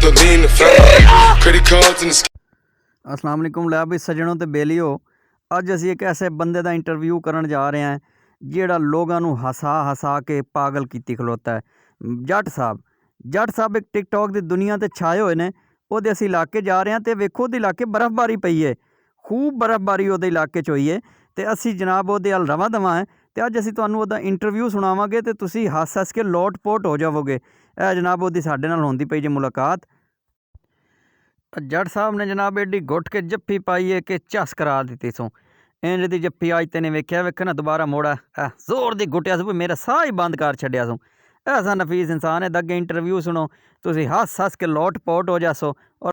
the lean, the family, credit cards in the sky. अस्सलाम वालेकुम लै भी सज्जनों ते बेलियो। अज असी एक ऐसे बंदे का इंटरव्यू करन जा रहे हैं जिहड़ा लोगों नूं हसा हसा के पागल कीती खलोता है। जट साहब एक टिकटॉक की दुनिया ते छाए हुए ने। उहदे असी इलाके जा रहे हैं तो वेखो उहदे इलाके बर्फबारी पई है, खूब बर्फबारी उहदे इलाके च होई है ते असी जनाब उहदे हल रवां दवां है ते अज असी तुहानूं उहदा इंटरव्यू सुणावांगे ते तुसी हस हस के लोट पोट हो जावोगे। ए जनाब उहदी साडे नाल होंदी पई जे मुलाकात। जट साहब ने जनाब एडी घुट के जफ्फी पाई है कि झस करा दी सो। इंज दी जफ्फी अज तेने वेख्या वेखना दोबारा मोड़ा जोर दी घुटिया सो, मेरा साह ही बंद कर छड्या सो। ऐसा नफीस इंसान है। अगे इंटरव्यू सुनो, तुसी हस हस के लोट पोट हो जासो। और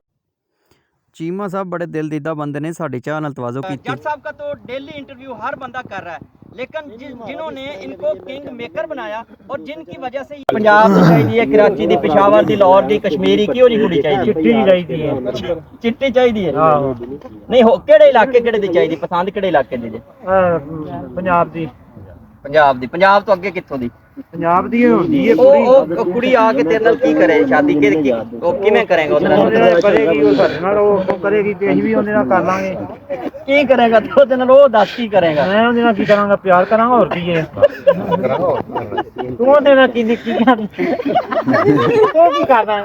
चीमा साहब बड़े दिल दीदा बंदे ने, साड़ी चाह नाल तवाज़ो की। जट साहब का तो डेली इंटरव्यू हर बंदा कर रहा है, लेकिन जिन्होंने इनको किंग मेकर बनाया और जिनकी वजह से पंजाब दी चाहिए, कराची दी, पेशावर दी, लाहौर दी, कश्मीरी की होनी कुड़ी चाहिए, चिट्टी चाहिए है, चिट्टी चाहिए है। हां नहीं हो केड़े इलाके केड़े दी चाहिए, पसंद केड़े इलाके दी? पंजाब दी। पंजाब तो अगे कित्थों दी? पंजाब दी होंदी है कुड़ी। ओ कुड़ी आके तेरे नाल की करे शादी के ओ किवें करेगा? ओदे नाल करेगी वो साडे नाल ओ करेगी ते असीं भी ओदे नाल कर लांगे। की करेगा तो ओदे नाल ओ दस की करेगा? मैं ओदे नाल की करांगा, प्यार करांगा और की है। तू ओदे नाल की करनी? तू की करना?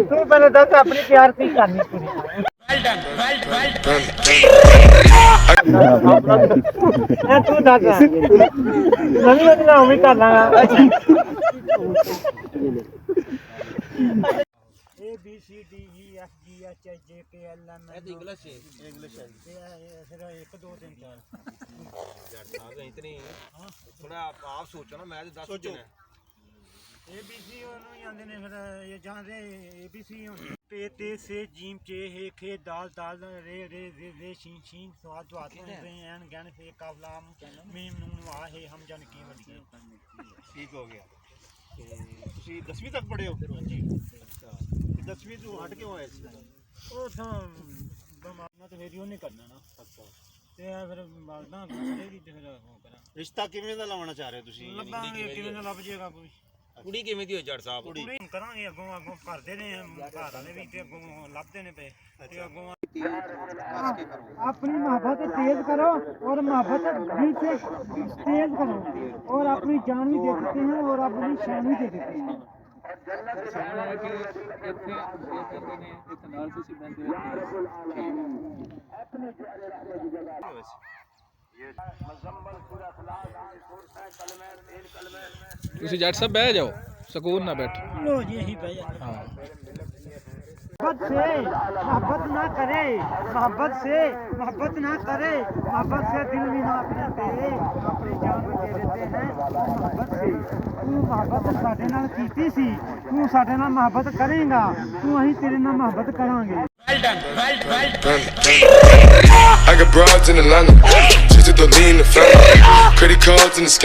तू पहले दस अपनी प्यार की करनी पूरी। तू दस नवी ओदे नाल भी कर लांगा। A B C D E F G H I J K L M N English है फिर 1 2 3 4 यार साहब इतनी थोड़ा आप सोचो ना, मैं तो 10 सोचो। A B C ਉਹਨੂੰ ਹੀ ਆਂਦੇ ਨੇ, ਫਿਰ ਇਹ ਜਾਂਦੇ A B C ਹੁੰਦੀ पे ते से जीम चे हे खे दाल दाल रे रे रे रे शीन शीन स्वाद स्वाद रे एन गन से काफलाम मीम नून वा है हम जन की वडी। ठीक हो गया। ਤੁਸੀਂ 10ਵੀਂ ਤੱक ਪੜ੍ਹੇ ਹੋ? जी ਅੱਛਾ, 10ਵੀਂ ਤੋਂ ਹਟ ਕੇ ਆਏ ਸੀ? ਉਹ ਤਾਂ ਬਮਾਨਾ ਤੇ ਫੇਰ ਉਹਨੇ ਕਰਨਾ ਨਾ। ਅੱਛਾ, ਤੇ ਫਿਰ ਮਰਦਾ ਕਰੇਗੀ ਤੇ ਫਿਰ ਉਹ ਕਰਾਂ। ਰਿਸ਼ਤਾ ਕਿਵੇਂ ਦਾ ਲਾਉਣਾ ਚਾਹ ਰਹੇ ਹੋ ਤੁਸੀਂ? ਲੱਭਾਂਗੇ ਕਿਵੇਂ ਨਾ ਲੱਭ ਜਾਏਗਾ ਕੋਈ। ਕੁੜੀ ਕਿਵੇਂ ਦੀ ਹੋ ਜੱਟ ਸਾਹਿਬ? ਕੁੜੀ ਕਰਾਂਗੇ ਅੱਗੋਂ ਅੱਗੋਂ ਕਰਦੇ ਨੇ ਘਰ ਵਾਲੇ ਵੀ ਤੇ ਅੱਗੋਂ ਲੱਭਦੇ ਨੇ ਪਏ ਤੇ ਅੱਗੋਂ अपनी मोहब्बत तेज करो और मोहब्बत दिल से तेज करो और अपनी जान भी दे देते हैं और अपनी शान भी दे देते हैं। ਤੁਸੀਂ ਜੱਟ ਸਾਹਿਬ ਬਹਿ ਜਾਓ, ਸਕੂਨ ਨਾਲ ਬੈਠੋ। लो जी यही भाई मोहब्बत से मोहब्बत ना करे, मोहब्बत से मोहब्बत ना करे, मोहब्बत से दिल भी ना अपने दे, अपनी जान भी दे देते हैं मोहब्बत से। तू मोहब्बत साडे नाल कीती सी, तू साडे नाल मोहब्बत करेगा, तू अहीं तेरे नाल मोहब्बत करांगे। I got broads in Atlanta, just the lean, the family, credit cards in the sky.